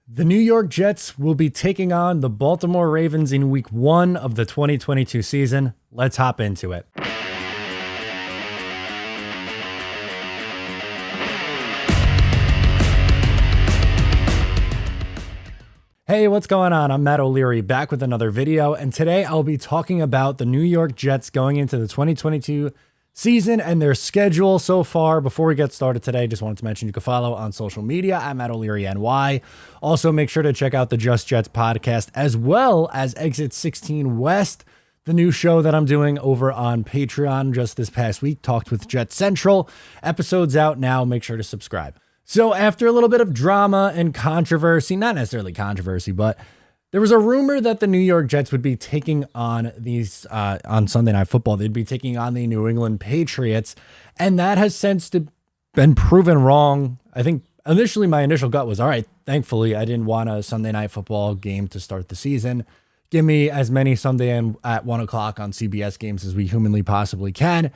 The New York Jets will be taking on the Baltimore Ravens in week 1 of the 2022 season. Let's hop into it. Hey, what's going on? I'm Matt O'Leary back with another video, and today I'll be talking about the New York Jets going into the 2022 season and their schedule so far. Before we get started today, just wanted to mention you can follow on social media at Matt O'Leary NY. Also, make sure to check out the Just Jets podcast as well as Exit 16 West, the new show that I'm doing over on Patreon just this past week. Talked with Jet Central. Episodes out now. Make sure to subscribe. So after a little bit of drama and controversy, not necessarily controversy, but there was a rumor that the New York Jets would be taking on these on Sunday Night Football. They'd be taking on the New England Patriots, and that has since been proven wrong. I think initially my initial gut was, all right, thankfully I didn't want a Sunday Night Football game to start the season. Give me as many Sunday at 1 o'clock on CBS games as we humanly possibly can.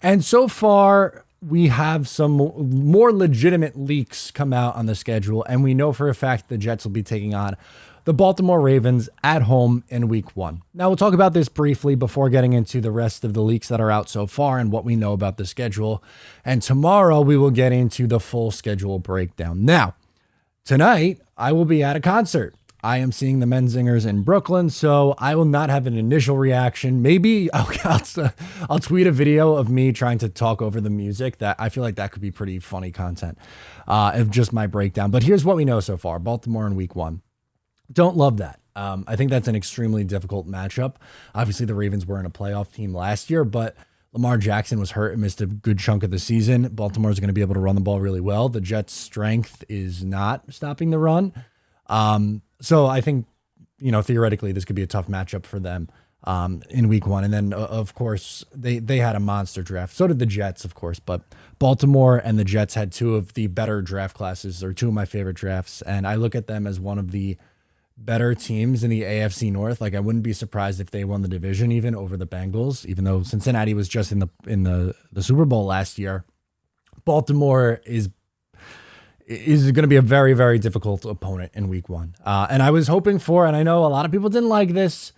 And so far, we have some more legitimate leaks come out on the schedule, and we know for a fact the Jets will be taking on the Baltimore Ravens at home in week 1. Now, we'll talk about this briefly before getting into the rest of the leaks that are out so far and what we know about the schedule. And tomorrow, we will get into the full schedule breakdown. Now, tonight, I will be at a concert. I am seeing the Menzingers in Brooklyn, so I will not have an initial reaction. Maybe I'll tweet a video of me trying to talk over the music. That I feel like that could be pretty funny content of just my breakdown. But here's what we know so far. Baltimore in week 1. Don't love that. I think that's an extremely difficult matchup. Obviously, the Ravens were in a playoff team last year, but Lamar Jackson was hurt and missed a good chunk of the season. Baltimore is going to be able to run the ball really well. The Jets' strength is not stopping the run. So I think, theoretically, this could be a tough matchup for them in week 1. And then, of course, they had a monster draft. So did the Jets, of course. But Baltimore and the Jets had two of the better draft classes, or two of my favorite drafts. And I look at them as one of the better teams in the AFC North. Like, I wouldn't be surprised if they won the division even over the Bengals, even though Cincinnati was just in the Super Bowl last year. Baltimore is going to be a very, very difficult opponent in week 1. And I was hoping for, and I know a lot of people didn't like this,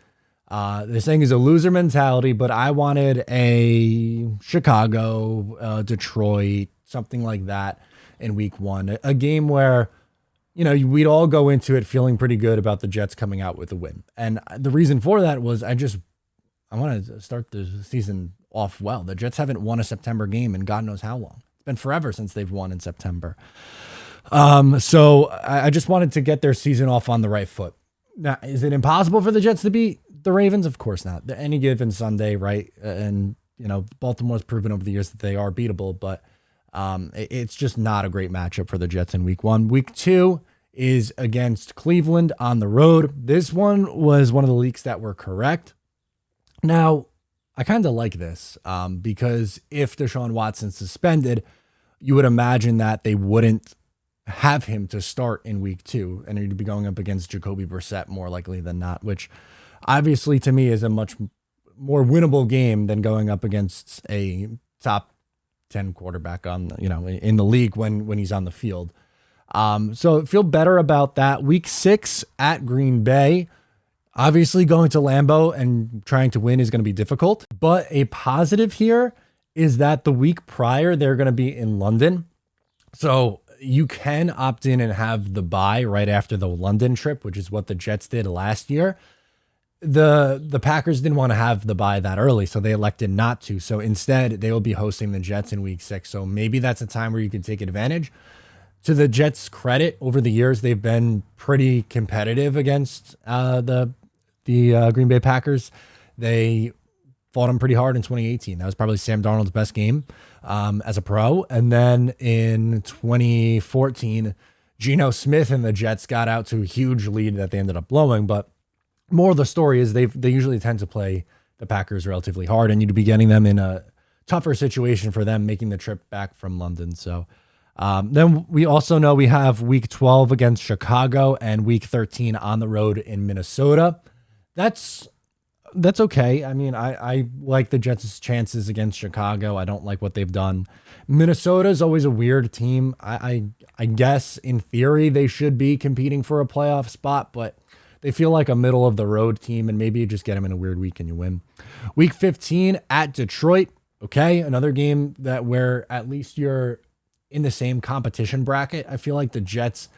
this thing is a loser mentality, but I wanted a Chicago, Detroit, something like that in week 1. A game where, we'd all go into it feeling pretty good about the Jets coming out with a win. And the reason for that was I wanted to start the season off well. The Jets haven't won a September game in God knows how long. It's been forever since they've won in September. So I just wanted to get their season off on the right foot. Now, is it impossible for the Jets to beat the Ravens? Of course not. Any given Sunday, right? And, Baltimore's proven over the years that they are beatable, but it's just not a great matchup for the Jets in week 1. Week 2 is against Cleveland on the road. This one was one of the leaks that were correct. Now, I kind of like this because if Deshaun Watson's suspended, you would imagine that they wouldn't have him to start in week 2, and he'd be going up against Jacoby Brissett more likely than not, which obviously to me is a much more winnable game than going up against a top 10 quarterback in the league when he's on the field. So feel better about that. Week 6 at Green Bay. Obviously going to Lambeau and trying to win is going to be difficult, but a positive here is that the week prior they're going to be in London. So you can opt in and have the bye right after the London trip, which is what the Jets did last year. The Packers didn't want to have the bye that early, so they elected not to. So instead, they will be hosting the Jets in week 6. So maybe that's a time where you can take advantage. To the Jets' credit, over the years, they've been pretty competitive against the Green Bay Packers. They fought them pretty hard in 2018. That was probably Sam Darnold's best game as a pro. And then in 2014, Geno Smith and the Jets got out to a huge lead that they ended up blowing. But more of the story is they usually tend to play the Packers relatively hard, and you'd be getting them in a tougher situation for them making the trip back from London. So then we also know we have week 12 against Chicago and week 13 on the road in Minnesota. That's That's okay. I mean, I like the Jets' chances against Chicago. I don't like what they've done. Minnesota is always a weird team. I guess in theory they should be competing for a playoff spot, but they feel like a middle of the road team, and maybe you just get them in a weird week and you win. Week 15 at Detroit. Okay, another game that where at least you're in the same competition bracket. I feel like the Jets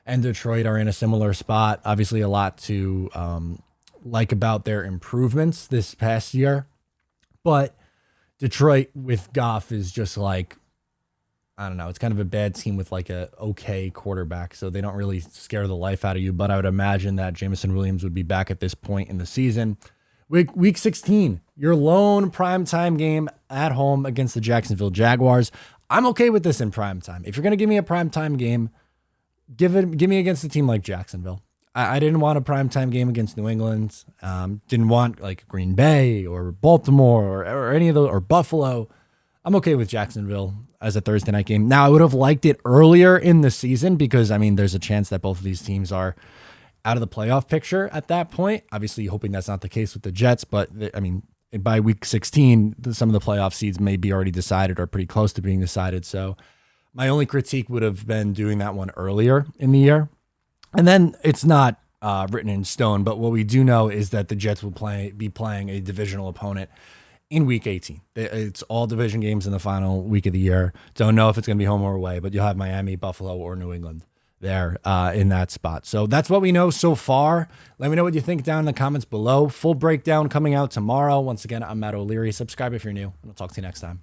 and Detroit are in a similar spot. Obviously, a lot to like about their improvements this past year. But Detroit with Goff is just like, I don't know, it's kind of a bad team with like a okay quarterback. So they don't really scare the life out of you. But I would imagine that Jameson Williams would be back at this point in the season. Week 16, your lone primetime game at home against the Jacksonville Jaguars. I'm okay with this in primetime. If you're going to give me a primetime game, give me against a team like Jacksonville. I didn't want a primetime game against New England. Didn't want like Green Bay or Baltimore or any of those, or Buffalo. I'm okay with Jacksonville as a Thursday night game. Now, I would have liked it earlier in the season because, I mean, there's a chance that both of these teams are out of the playoff picture at that point. Obviously, hoping that's not the case with the Jets, but I mean, by week 16, some of the playoff seeds may be already decided or pretty close to being decided. So my only critique would have been doing that one earlier in the year. And then it's not written in stone, but what we do know is that the Jets will be playing a divisional opponent in week 18. It's all division games in the final week of the year. Don't know if it's going to be home or away, but you'll have Miami, Buffalo, or New England there in that spot. So that's what we know so far. Let me know what you think down in the comments below. Full breakdown coming out tomorrow. Once again, I'm Matt O'Leary. Subscribe if you're new, and I'll talk to you next time.